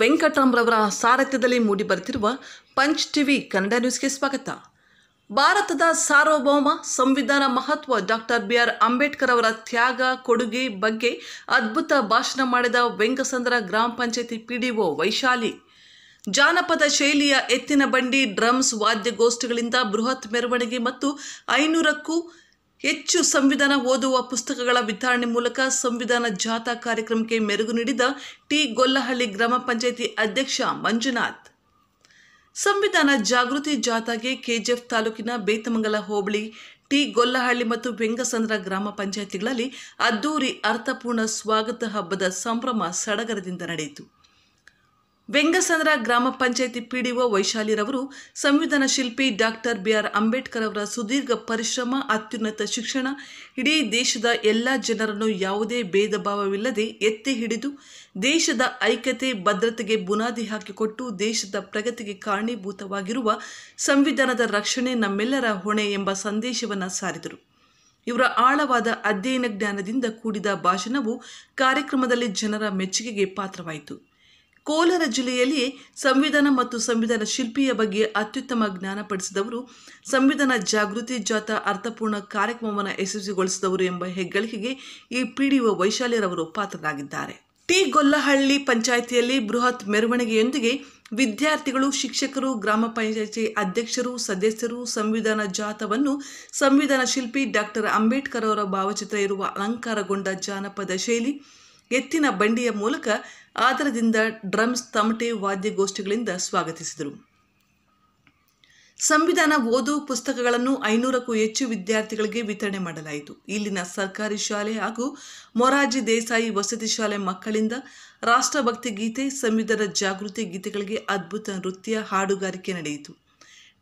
ವೆಂಕಟರಾಮ್ರವರ ಸಾರಥ್ಯದಲ್ಲಿ ಮೂಡಿಬರುತ್ತಿರುವ punch TV Kannada ನ್ಯೂಸ್ಗೆ ಸ್ವಾಗತ. ಭಾರತದ ಸಾರ್ವಭೌಮ ಸಂವಿಧಾನ ಮಹತ್ವ ಡಾಕ್ಟರ್ ಬಿ.ಆರ್. ಅಂಬೇಡ್ಕರ್ ಅವರ ತ್ಯಾಗ ಕೊಡುಗೆ ಬಗ್ಗೆ ಅದ್ಭುತ ಭಾಷಣ ಮಾಡಿದ ವೆಂಗಸಂದ್ರ ಗ್ರಾಮ ಪಂಚಾಯತಿ ಪಿಡಿಒ ವೈಶಾಲಿ. ಜಾನಪದ ಶೈಲಿಯ ಎತ್ತಿನ ಬಂಡಿ, ಡ್ರಮ್ಸ್, ವಾದ್ಯಗೋಷ್ಠಿಗಳಿಂದ ಬೃಹತ್ ಮೆರವಣಿಗೆ ಮತ್ತು 500ಕ್ಕೂ ಹೆಚ್ಚು ಸಂವಿಧಾನ ಓದುವ ಪುಸ್ತಕಗಳ ವಿತರಣೆ ಮೂಲಕ ಸಂವಿಧಾನ ಜಾಥಾ ಕಾರ್ಯಕ್ರಮಕ್ಕೆ ಮೆರುಗು ನೀಡಿದ ಟಿ. ಗೊಲ್ಲಹಳ್ಳಿ ಗ್ರಾಮ ಪಂಚಾಯತಿ ಅಧ್ಯಕ್ಷ ಮಂಜುನಾಥ್. ಸಂವಿಧಾನ ಜಾಗೃತಿ ಜಾಥಾಗೆ ಕೆಜಿಎಫ್ ತಾಲೂಕಿನ ಬೇತಮಂಗಲ ಹೋಬಳಿ ಟಿ. ಗೊಲ್ಲಹಳ್ಳಿ ಮತ್ತು ವೆಂಗಸಂದ್ರ ಗ್ರಾಮ ಪಂಚಾಯತಿಗಳಲ್ಲಿ ಅದ್ದೂರಿ ಅರ್ಥಪೂರ್ಣ ಸ್ವಾಗತ ಹಬ್ಬದ ಸಂಭ್ರಮ ಸಡಗರದಿಂದ ನಡೆಯಿತು. ವೆಂಗಸಂದ್ರ ಗ್ರಾಮ ಪಂಚಾಯತಿ ಪಿಡಿಒ ವೈಶಾಲಿರವರು ಸಂವಿಧಾನ ಶಿಲ್ಪಿ ಡಾಕ್ಟರ್ ಬಿ.ಆರ್. ಅಂಬೇಡ್ಕರ್ ಅವರ ಸುದೀರ್ಘ ಪರಿಶ್ರಮ, ಅತ್ಯುನ್ನತ ಶಿಕ್ಷಣ ಇಡೀ ದೇಶದ ಎಲ್ಲ ಜನರನ್ನು ಯಾವುದೇ ಭೇದ ಭಾವವಿಲ್ಲದೆ ಎತ್ತಿ ಹಿಡಿದು ದೇಶದ ಐಕ್ಯತೆ, ಭದ್ರತೆಗೆ ಬುನಾದಿ ಹಾಕಿಕೊಟ್ಟು ದೇಶದ ಪ್ರಗತಿಗೆ ಕಾರಣೀಭೂತವಾಗಿರುವ ಸಂವಿಧಾನದ ರಕ್ಷಣೆ ನಮ್ಮೆಲ್ಲರ ಹೊಣೆ ಎಂಬ ಸಂದೇಶವನ್ನು ಸಾರಿದರು. ಇವರ ಆಳವಾದ ಅಧ್ಯಯನ ಜ್ಞಾನದಿಂದ ಕೂಡಿದ ಭಾಷಣವು ಕಾರ್ಯಕ್ರಮದಲ್ಲಿ ಜನರ ಮೆಚ್ಚುಗೆಗೆ ಪಾತ್ರವಾಯಿತು. ಕೋಲಾರ ಜಿಲ್ಲೆಯಲ್ಲಿಯೇ ಸಂವಿಧಾನ ಮತ್ತು ಸಂವಿಧಾನ ಶಿಲ್ಪಿಯ ಬಗ್ಗೆ ಅತ್ಯುತ್ತಮ ಜ್ಞಾನಪಡಿಸಿದವರು, ಸಂವಿಧಾನ ಜಾಗೃತಿ ಜಾಥಾ ಅರ್ಥಪೂರ್ಣ ಕಾರ್ಯಕ್ರಮವನ್ನು ಯಶಸ್ವಿಗೊಳಿಸಿದವರು ಎಂಬ ಹೆಗ್ಗಳಿಕೆಗೆ ಈ ಪಿಡಿಒ ವೈಶಾಲಿರವರು ಪಾತ್ರರಾಗಿದ್ದಾರೆ. ಟಿ. ಗೊಲ್ಲಹಳ್ಳಿ ಪಂಚಾಯಿತಿಯಲ್ಲಿ ಬೃಹತ್ ಮೆರವಣಿಗೆಯೊಂದಿಗೆ ವಿದ್ಯಾರ್ಥಿಗಳು, ಶಿಕ್ಷಕರು, ಗ್ರಾಮ ಪಂಚಾಯಿತಿ ಅಧ್ಯಕ್ಷರು, ಸದಸ್ಯರು ಸಂವಿಧಾನ ಜಾಥಾವನ್ನು ಸಂವಿಧಾನ ಶಿಲ್ಪಿ ಡಾಕ್ಟರ್ ಅಂಬೇಡ್ಕರ್ ಅವರ ಭಾವಚಿತ್ರ ಇರುವ ಅಲಂಕಾರಗೊಂಡ ಜಾನಪದ ಶೈಲಿ ಎತ್ತಿನ ಬಂಡಿಯ ಮೂಲಕ ಆದರದಿಂದ ಡ್ರಮ್ಸ್, ತಮಟೆ, ವಾದ್ಯಗೋಷ್ಠಿಗಳಿಂದ ಸ್ವಾಗತಿಸಿದರು. ಸಂವಿಧಾನ ಓದು ಪುಸ್ತಕಗಳನ್ನು 500ಕ್ಕೂ ಹೆಚ್ಚು ವಿದ್ಯಾರ್ಥಿಗಳಿಗೆ ವಿತರಣೆ ಮಾಡಲಾಯಿತು. ಇಲ್ಲಿನ ಸರ್ಕಾರಿ ಶಾಲೆ ಹಾಗೂ ಮೊರಾರ್ಜಿ ದೇಸಾಯಿ ವಸತಿ ಶಾಲೆ ಮಕ್ಕಳಿಂದ ರಾಷ್ಟ್ರಭಕ್ತಿ ಗೀತೆ, ಸಂವಿಧಾನ ಜಾಗೃತಿ ಗೀತೆಗಳಿಗೆ ಅದ್ಭುತ ನೃತ್ಯ, ಹಾಡುಗಾರಿಕೆ ನಡೆಯಿತು.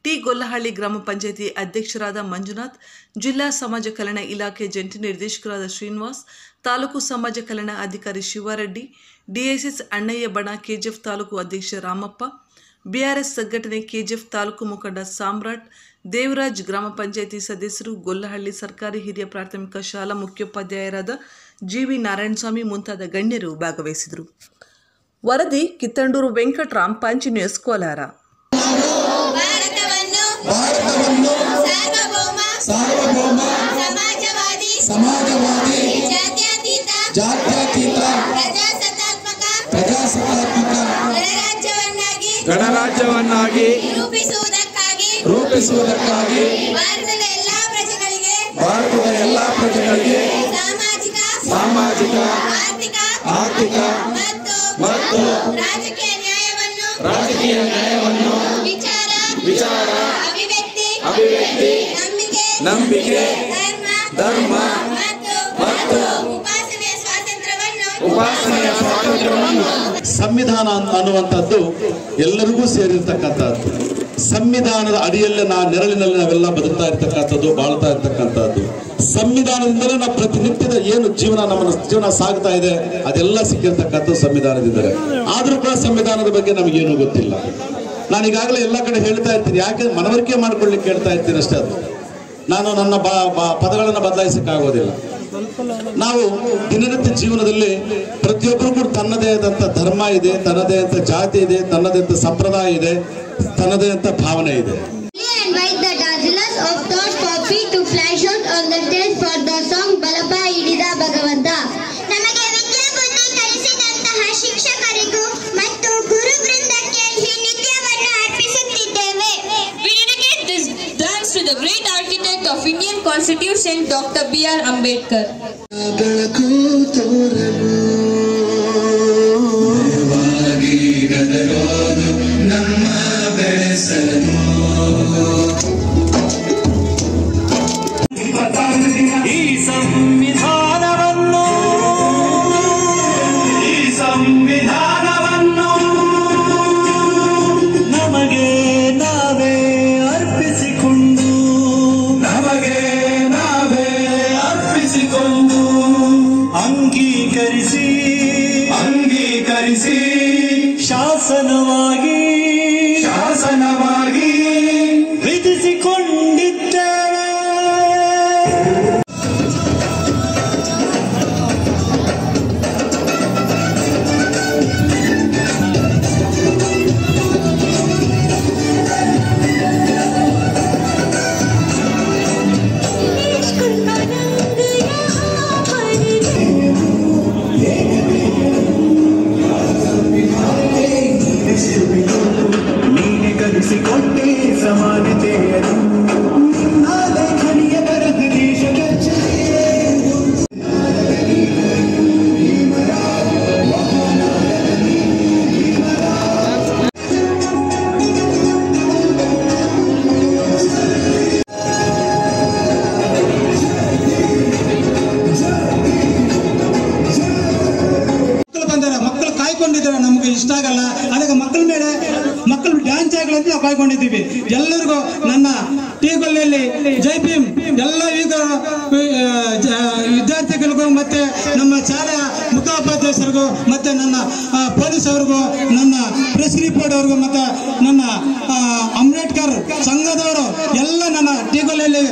ಟಿ. ಗೊಲ್ಲಹಳ್ಳಿ ಗ್ರಾಮ ಪಂಚಾಯತಿ ಅಧ್ಯಕ್ಷರಾದ ಮಂಜುನಾಥ್, ಜಿಲ್ಲಾ ಸಮಾಜ ಕಲ್ಯಾಣ ಇಲಾಖೆ ಜಂಟಿ ನಿರ್ದೇಶಕರಾದ ಶ್ರೀನಿವಾಸ್, ತಾಲೂಕು ಸಮಾಜ ಕಲ್ಯಾಣ ಅಧಿಕಾರಿ ಶಿವಾರೆಡ್ಡಿ, ಡಿಎಸ್ಎಸ್ ಅಣ್ಣಯ್ಯ ಬಣ, ಕೆಜಿಎಫ್ ತಾಲೂಕು ಅಧ್ಯಕ್ಷ ರಾಮಪ್ಪ, ಬಿಆರ್ಎಸ್ ಸಂಘಟನೆ ಕೆಜಿಎಫ್ ತಾಲೂಕು ಮುಖಂಡ ಸಾಮ್ರಾಟ್, ದೇವರಾಜ್, ಗ್ರಾಮ ಪಂಚಾಯತಿ ಸದಸ್ಯರು, ಗೊಲ್ಲಹಳ್ಳಿ ಸರ್ಕಾರಿ ಹಿರಿಯ ಪ್ರಾಥಮಿಕ ಶಾಲಾ ಮುಖ್ಯೋಪಾಧ್ಯಾಯರಾದ ಜಿವಿ ನಾರಾಯಣಸ್ವಾಮಿ ಮುಂತಾದ ಗಣ್ಯರು ಭಾಗವಹಿಸಿದರು. ವರದಿ ಕಿತ್ತಂಡೂರು ವೆಂಕಟರಾಮ್, ಪಂಚ್ ನ್ಯೂಸ್, ಕೋಲಾರ. ಸಮಾಜವಾದಿ ಜಾತ್ಯತೀತ ಪ್ರಜಾಸತ್ತಾತ್ಮಕ ಗಣರಾಜ್ಯವನ್ನಾಗಿ ರೂಪಿಸುವುದಕ್ಕಾಗಿ ಭಾರತದ ಎಲ್ಲ ಪ್ರಜೆಗಳಿಗೆ ಸಾಮಾಜಿಕ, ಆರ್ಥಿಕ ಮತ್ತು ರಾಜಕೀಯ ನ್ಯಾಯವನ್ನು ವಿಚಾರ, ಅಭಿವ್ಯಕ್ತಿ, ನಂಬಿಕೆ, ಧರ್ಮ ಮತ್ತು ಉಪಾಸನೆಯ ಸ್ವಾತಂತ್ರ್ಯವನ್ನು ಸಂವಿಧಾನ ಅನ್ನುವಂಥದ್ದು ಎಲ್ಲರಿಗೂ ಸೇರಿರ್ತಕ್ಕಂಥದ್ದು. ಸಂವಿಧಾನದ ಅಡಿಯಲ್ಲೇ ನೆರಳಿನಲ್ಲಿ ನಾವೆಲ್ಲ ಬದುಕ್ತಾ ಇರ್ತಕ್ಕಂಥದ್ದು, ಬಾಳ್ತಾ ಇರ್ತಕ್ಕಂಥದ್ದು. ಸಂವಿಧಾನದಿಂದಲೇ ನಾವು ಪ್ರತಿನಿತ್ಯದ ಏನು ಜೀವನ ಸಾಗ್ತಾ ಇದೆ ಅದೆಲ್ಲ ಸಿಕ್ಕಿರ್ತಕ್ಕಂಥದ್ದು ಸಂವಿಧಾನದಿಂದಲೇ. ಆದ್ರೂ ಕೂಡ ಸಂವಿಧಾನದ ಬಗ್ಗೆ ನಮಗೇನು ಗೊತ್ತಿಲ್ಲ. ನಾನು ಈಗಾಗಲೇ ಎಲ್ಲ ಕಡೆ ಹೇಳ್ತಾ ಇರ್ತೀನಿ, ಯಾಕೆ ಮನವರಿಕೆ ಮಾಡ್ಕೊಳ್ಳಿಕ್ಕೆ ಹೇಳ್ತಾ ಇರ್ತೀನಿ ಅಷ್ಟೇ. ಅದು ನಾನು ನನ್ನ ಪದಗಳನ್ನು ಬದಲಾಯಿಸಕ್ಕಾಗೋದಿಲ್ಲ. ನಾವು ದಿನನಿತ್ಯ ಜೀವನದಲ್ಲಿ ಪ್ರತಿಯೊಬ್ಬರು ಕೂಡ ತನ್ನದೇ ಆದಂತ ಧರ್ಮ ಇದೆ, ತನ್ನದೇ ಅಂತ ಜಾತಿ ಇದೆ, ತನ್ನದೇ ಅಂತ ಸಂಪ್ರದಾಯ ಇದೆ, ತನ್ನದೇ ಅಂತ ಭಾವನೆ ಇದೆ. ಶಿಕ್ಷಕರಿಗೂ ಮತ್ತು ಗುರು ವೃಂದಕ್ಕೆ ಈ ನೃತ್ಯವನ್ನು ಅರ್ಪಿಸುತ್ತಿದ್ದೇವೆ. To the great architect of Indian Constitution, Dr. B.R. Ambedkar. ಅಂಗೀಕರಿಸಿ ಶಾಸನವಾಗಿ ವಿಧಿಸಿಕೊಂಡಿದ್ದೇವೆ. ಇದ್ದೀವಿ. ಎಲ್ಲರಿಗೂ ನನ್ನ ಟೀಗೊಳ್ಳಿಯಲ್ಲಿ ಜೈ ಭೀಮ್ ಎಲ್ಲ ಈಗ ವಿದ್ಯಾರ್ಥಿಗಳಿಗೂ ಮತ್ತೆ ನಮ್ಮ ಶಾಲೆಯ ಮುಖ್ಯೋಪಾಧ್ಯಾಯರಿಗೂ ಮತ್ತೆ ನನ್ನ ಪೊಲೀಸ್ ಅವ್ರಿಗೂ ನನ್ನ ಪ್ರೆಸ್ ರಿಪೋರ್ಟ್ ಅವ್ರಿಗೂ ಮತ್ತೆ ನನ್ನ ಅಂಬೇಡ್ಕರ್ ಸಂಘದವರು ಎಲ್ಲ ನನ್ನ ಟೀಗೊಳ್ಳಿಯಲ್ಲಿ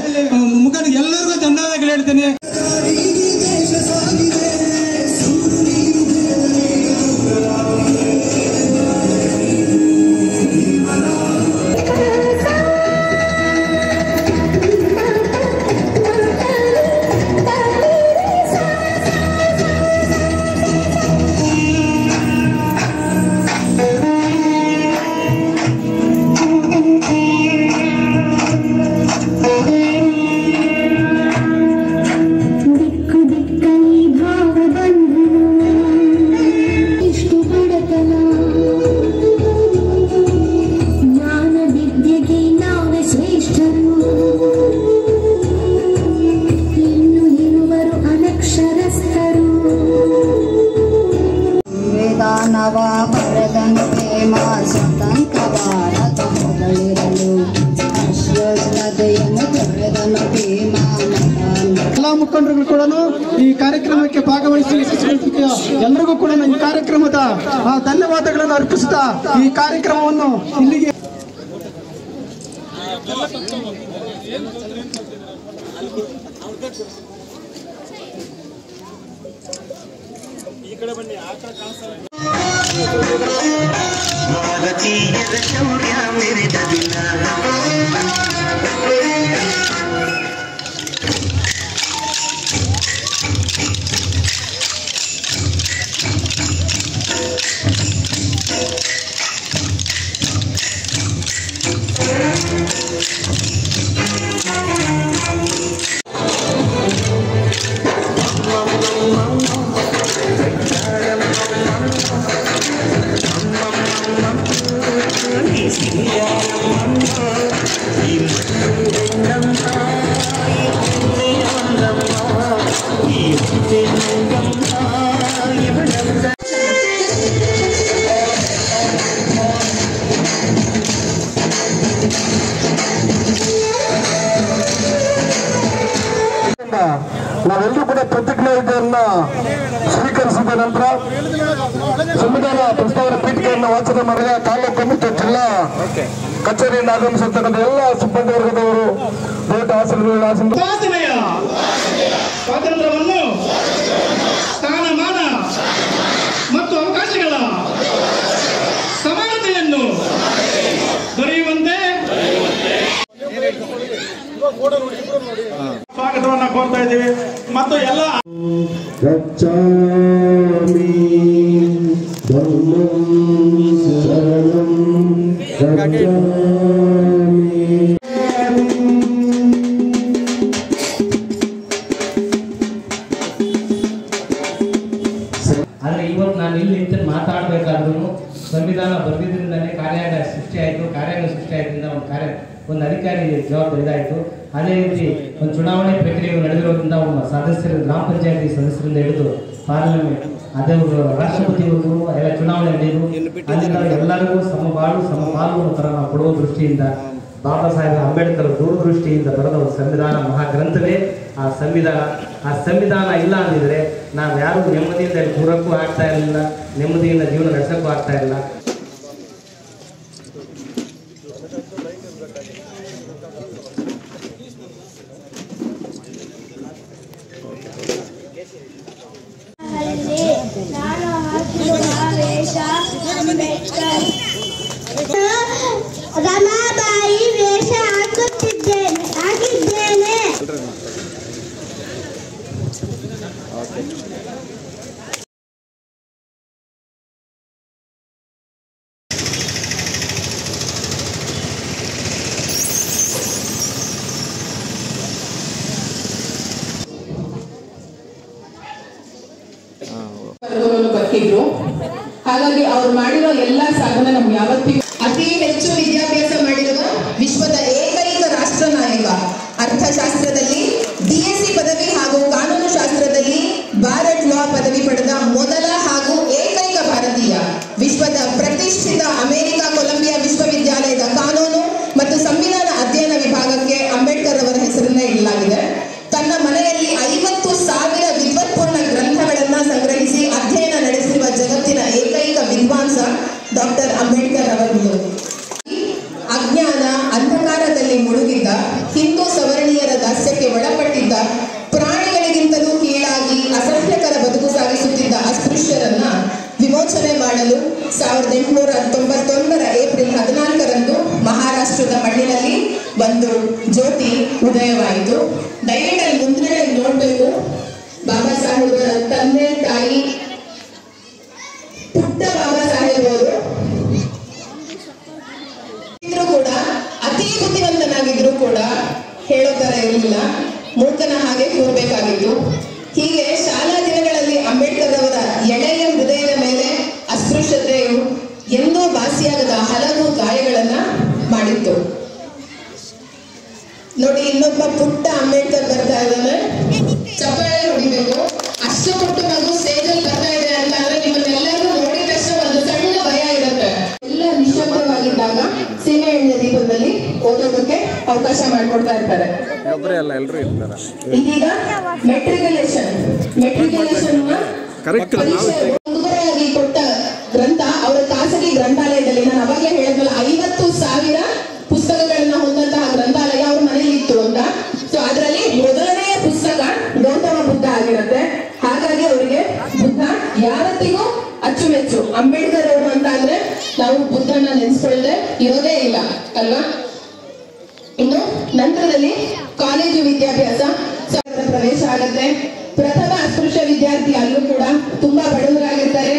ಮುಖಂಡರಿಗೆ ಎಲ್ಲರಿಗೂ ಧನ್ಯವಾದಗಳು ಹೇಳ್ತೇನೆ. ಎಲ್ಲ ಮುಖಂಡರುಗಳು ಕೂಡ ಈ ಕಾರ್ಯಕ್ರಮಕ್ಕೆ ಭಾಗವಹಿಸಿ ಎಲ್ಲರಿಗೂ ಕೂಡ ಈ ಕಾರ್ಯಕ್ರಮದ ಧನ್ಯವಾದಗಳನ್ನು ಅರ್ಪಿಸುತ್ತಾ ಈ ಕಾರ್ಯಕ್ರಮವನ್ನು ಇಲ್ಲಿಗೆ ಈ ಕಡೆ ಬನ್ನಿ. ಆ ಕಡೆ ಕಾಣಿಸ್ತಾರೆ. ನಾವೆಲ್ಲರೂ ಕೂಡ ಪ್ರತಿಜ್ಞೆಯನ್ನು ಸ್ವೀಕರಿಸಿದ ನಂತರ ಸಂವಿಧಾನ ಪ್ರಸ್ತಾವನೆ ಪೀಠಿಕೆಯನ್ನು ವಾಚನ ಮಾಡಿದ ತಾಲೂಕು ಮತ್ತು ಜಿಲ್ಲಾ ಕಚೇರಿಯನ್ನು ಆಗಮಿಸಿರ್ತಕ್ಕಂಥ ಎಲ್ಲ ಸಿಬ್ಬಂದಿ ವರ್ಗದವರು ದೊಡ್ಡ ಸ್ವಾತಂತ್ರ್ಯವನ್ನು ಸ್ಥಾನಮಾನ ಮತ್ತು ಅವಕಾಶಗಳ ಸಮಾನತೆಯನ್ನು ದೊರೆಯುವಂತೆ ಸ್ವಾಗತವನ್ನ ಕೋರ್ತಾ ಇದ್ದೀವಿ. ಮತ್ತು ಎಲ್ಲ ಆದ್ರೆ ಇವತ್ತು ನಾನು ಇಲ್ಲಿ ನಿಂತು ಮಾತಾಡಬೇಕಾದ್ರೂ ಸಂವಿಧಾನ ಬರೆದಿದ್ದರಿಂದಲೇ ಕಾರ್ಯಾಂಗ ಸೃಷ್ಟಿಯಾಯಿತು. ಕಾರ್ಯಾಂಗ ಸೃಷ್ಟಿಯಾದ್ರಿಂದ ಒಂದು ಅಧಿಕಾರಿ ಜವಾಬ್ದಾರಿ ಇದಾಯಿತು. ಅದೇ ರೀತಿ ಒಂದು ಚುನಾವಣೆ ಪ್ರಕ್ರಿಯೆ ನಡೆದಿರೋದ್ರಿಂದ ಒಬ್ಬ ಸದಸ್ಯರು ಗ್ರಾಮ ಪಂಚಾಯತಿ ಸದಸ್ಯರಿಂದ ಹಿಡಿದು ಪಾರ್ಲಿಮೆಂಟ್ ಅದೇ ರಾಷ್ಟ್ರಪತಿವರೆಗೂ ಎಲ್ಲ ಚುನಾವಣೆ ನಡೆಯುವುದು. ಅಲ್ಲಿಂದ ಎಲ್ಲರಿಗೂ ಸಮಬಾಳು ಸಮಪಾಲು ಥರ ನಾವು ಕೊಡುವ ದೃಷ್ಟಿಯಿಂದ ಬಾಬಾ ಸಾಹೇಬ್ ಅಂಬೇಡ್ಕರ್ ದೂರದೃಷ್ಟಿಯಿಂದ ಬರೆದ ಒಂದು ಸಂವಿಧಾನ ಮಹಾಗ್ರಂಥವೇ ಆ ಸಂವಿಧಾನ. ಆ ಸಂವಿಧಾನ ಇಲ್ಲ ಅಂದಿದ್ರೆ ನಾವು ಯಾರು ನೆಮ್ಮದಿಯಿಂದ ಕೂರಕ್ಕೂ ಆಗ್ತಾ ಇರಲಿಲ್ಲ, ನೆಮ್ಮದಿಯಿಂದ ಜೀವನ ನಡೆಸೋಕ್ಕೂ ಆಗ್ತಾ ಇಲ್ಲ. ರಮಾಬಾಯಿ ವೇಷ ಹಾಕಿದ್ದೇನೆ. ಬರ್ತಿದ್ರು. ಹಾಗಾಗಿ ಅವ್ರು ಮಾಡಿರೋ ಎಲ್ಲಾ ಸಾಧನೆ ನಮ್ಗೆ ಯಾವತ್ತಿಗೂ ಅತಿ ಹೆಚ್ಚು ವಿದ್ಯಾಭ್ಯಾಸ ಮಾಡಿರುವ ವಿಶ್ವದ ಏಕೈಕ ರಾಷ್ಟ್ರ ನಾಯಕ, ಅರ್ಥಶಾಸ್ತ್ರದಲ್ಲಿ BSc ಪದವಿ ಹಾಗೂ ಕಾನೂನು ಶಾಸ್ತ್ರದಲ್ಲಿ ಭಾರತ್ ಲಾ ಪದವಿ ಪಡೆದ ಮೊದಲ ಹಾಗೂ ಏಕೈಕ ಭಾರತೀಯ, ವಿಶ್ವದ ಪ್ರತಿಷ್ಠಿತ ಅಮೆರಿಕ ಕೊಲಂಬಿಯಾ ವಿಶ್ವವಿದ್ಯಾಲಯದ ಕಾನೂನು ಒಂದು ಜ್ಯೋತಿ ಉದಯವಾಯಿತು. ದಯವಿಟ್ಟು ಅಲ್ಲಿ ಮುಂದೆ ನೋಡ್ಬೇಕು. ಬಾಬಾ ಸಾಹೇಬರ ತಂದೆ ತಾಯಿ ಪುಟ್ಟ ಬಾಬಾ ಸಾಹೇಬ್ ಅವರು ಕೂಡ ಅತಿ ಬುದ್ಧಿವಂತನಾಗಿದ್ರು ಕೂಡ ಹೇಳೋ ತರ ಇರಲಿಲ್ಲ, ಮೂರ್ಖನ ಹಾಗೆ ಕೂರ್ಬೇಕಾಗಿತ್ತು. ಹೀಗೆ ಶಾಲಾ ದಿನಗಳಲ್ಲಿ ಅಂಬೇಡ್ಕರ್ ಅವರ ಎಳೆಯ ಹೃದಯದ ಮೇಲೆ ಅಸ್ಪೃಶ್ಯತೆಯು ಎಂದೂ ವಾಸಿಯಾಗದ ಹಲವು ಗಾಯಗಳನ್ನ ಮಾಡಿತ್ತು. ನೋಡಿ, ಇನ್ನೊಬ್ಬ ಪುಟ್ಟ ಅಂಬೇಡ್ಕರ್ ಬರ್ತಾ ಇದ್ದಾನೆ, ಚಪ್ಪಾಳೆ ಹೊಡಿಬೇಕು. ಅಷ್ಟು ಪುಟ್ಟ ಮಗು ಸ್ಟೇಜಲ್ಲಿ ಬರ್ತಾ ಇದೆ ಅಂತ ಅಂದ್ರೆ ನಿಮ್ಮನ್ನೆಲ್ಲರೂ ನೋಡಿದ ತಕ್ಷಣ ಒಂದು ಸಣ್ಣ ಭಯ ಇರುತ್ತೆ. ಎಲ್ಲ ನಿಶಬ್ದವಾಗಿದ್ದಾಗ ಸೀಮೆ ಎಣ್ಣೆ ದೀಪದಲ್ಲಿ ಓದೋದಕ್ಕೆ ಅವಕಾಶ ಮಾಡಿಕೊಡ್ತಾ ಇರ್ತಾರೆ. ಇದೀಗ ಮೆಟ್ರಿಕ್ಯುಲೇಷನ್ ಉಡುಗೊರೆಯಾಗಿ ಕೊಟ್ಟ ಗ್ರಂಥ ಅವರ ಖಾಸಗಿ ಗ್ರಂಥಾಲಯದಲ್ಲಿ, ನಾನು ಅವಾಗಲೇ ಹೇಳಿದ್ನಲ್ಲ 50,000 ಪುಸ್ತಕಗಳನ್ನ ಹೊಂದಂತಹ ಗ್ರಂಥಾಲಯ ಅವ್ರ ಮನೇಲಿ ಇತ್ತು ಅಂತ. ಸೊ ಅದರಲ್ಲಿ ಮೊದಲನೆಯ ಪುಸ್ತಕ ಗೌತಮ ಬುದ್ಧ ಆಗಿರುತ್ತೆ. ಹಾಗಾಗಿ ಅವರಿಗೆ ಬುದ್ಧ ಯಾವತ್ತಿಗೂ ಅಚ್ಚುಮೆಚ್ಚು. ಅಂಬೇಡ್ಕರ್ ಅವರು ಅಂತ ಅಂದ್ರೆ ನಾವು ಬುದ್ಧನ ನೆನೆಸ್ಕೊಳ್ಳದೆ ಇರೋದೇ ಇಲ್ಲ ಅಲ್ವಾ. ಇನ್ನು ನಂತರದಲ್ಲಿ ಕಾಲೇಜು ವಿದ್ಯಾಭ್ಯಾಸ ಪ್ರವೇಶ ಆಗುತ್ತೆ. ಪ್ರಥಮ ಅಸ್ಪೃಶ್ಯ ವಿದ್ಯಾರ್ಥಿ ಅಲ್ಲೂ ಕೂಡ ತುಂಬಾ ಬಡವರಾಗಿರ್ತಾರೆ.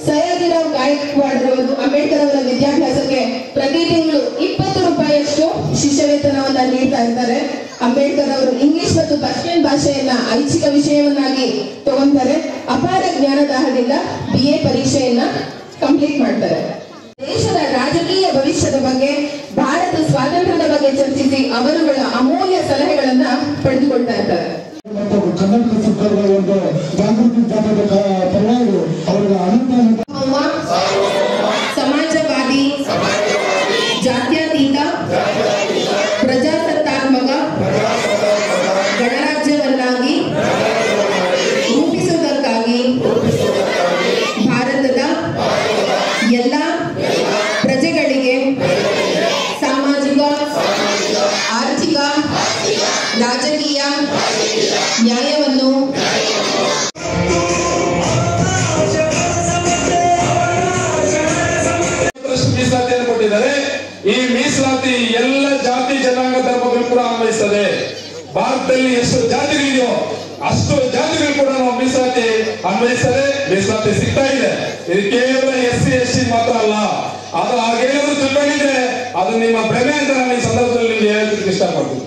ಸಯಾಜಿರಾವ್ ಗಾಯಕ್ವಾಡ್ ರವರು ಅಂಬೇಡ್ಕರ್ ಅವರ ವಿದ್ಯಾಭ್ಯಾಸಕ್ಕೆ ಪ್ರತಿ ತಿಂಗಳು 20 ರೂಪಾಯಿಯಷ್ಟು ಶಿಷ್ಯ ವೇತನವನ್ನ ನೀಡ್ತಾ ಇರ್ತಾರೆ. ಅಂಬೇಡ್ಕರ್ ಅವರು ಇಂಗ್ಲಿಷ್ ಮತ್ತು ಪರ್ಷಿಯನ್ ಭಾಷೆಯನ್ನ ಐಚ್ಛಿಕ ವಿಷಯವನ್ನಾಗಿ ತಗೊಂತಾರೆ. ಅಪಾರ ಜ್ಞಾನದಾಹದಿಂದ BA ಪರೀಕ್ಷೆಯನ್ನ ಕಂಪ್ಲೀಟ್ ಮಾಡ್ತಾರೆ. ದೇಶದ ರಾಜಕೀಯ ಭವಿಷ್ಯದ ಬಗ್ಗೆ, ಭಾರತ ಸ್ವಾತಂತ್ರ್ಯದ ಬಗ್ಗೆ ಚರ್ಚಿಸಿ ಅವರುಗಳ ಅಮೂಲ್ಯ ಸಲಹೆಗಳನ್ನ ಪಡೆದುಕೊಳ್ತಾ ಇರ್ತಾರೆ. ಕರ್ನಾಟಕ ಸರ್ಕಾರದ ಒಂದು ಜಾಗೃತಿ ಜಾಥಾದ ಪರವಾಗಿ ಅವರ ಸಮಾಜವಾದಿ, ಜಾತ್ಯತೀತ, ಪ್ರಜಾಸತ್ತಾತ್ಮಕ ಗಣರಾಜ್ಯವನ್ನಾಗಿ ರೂಪಿಸುವುದಕ್ಕಾಗಿ ಭಾರತದ ಎಲ್ಲ ಪ್ರಜೆಗಳಿಗೆ ಸಾಮಾಜಿಕ, ಆರ್ಥಿಕ, ರಾಜಕೀಯ ನ್ಯಾಯವನ್ನು ಮೀಸಲಾತಿಯನ್ನು ಕೊಟ್ಟಿದ್ದಾರೆ. ಈ ಮೀಸಲಾತಿ ಎಲ್ಲ ಜಾತಿ ಜನಾಂಗ ಧರ್ಮಗಳು ಕೂಡ ಅನ್ವಯಿಸ್ತದೆ. ಭಾರತದಲ್ಲಿ ಎಷ್ಟು ಜಾತಿಗಳಿದೆಯೋ ಅಷ್ಟು ಜಾತಿಗಳು ಕೂಡ ನಾವು ಮೀಸಲಾತಿ ಅನ್ವಯಿಸ್ತದೆ. ಮೀಸಲಾತಿ ಸಿಗ್ತಾ ಇದೆ. ಇದು ಕೇವಲ SC ST ಮಾತ್ರ ಅಲ್ಲ. ಅದು ಹಾಗೇನಾದ್ರೂ ತಿಳ್ಕೊಂಡಿದ್ರೆ ಅದು ನಿಮ್ಮ ಭ್ರಮೆ ಅಂತ ನಾನು ಈ ಸಂದರ್ಭದಲ್ಲಿ ನಿಮ್ಗೆ ಹೇಳೋದಕ್ಕೆ ಇಷ್ಟಪಡ್ತೀನಿ.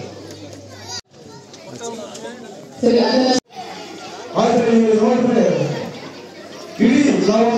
ಆದರೆ ನೀವು ನೋಡಿದ್ರೆ ಇಡೀ ನಾವು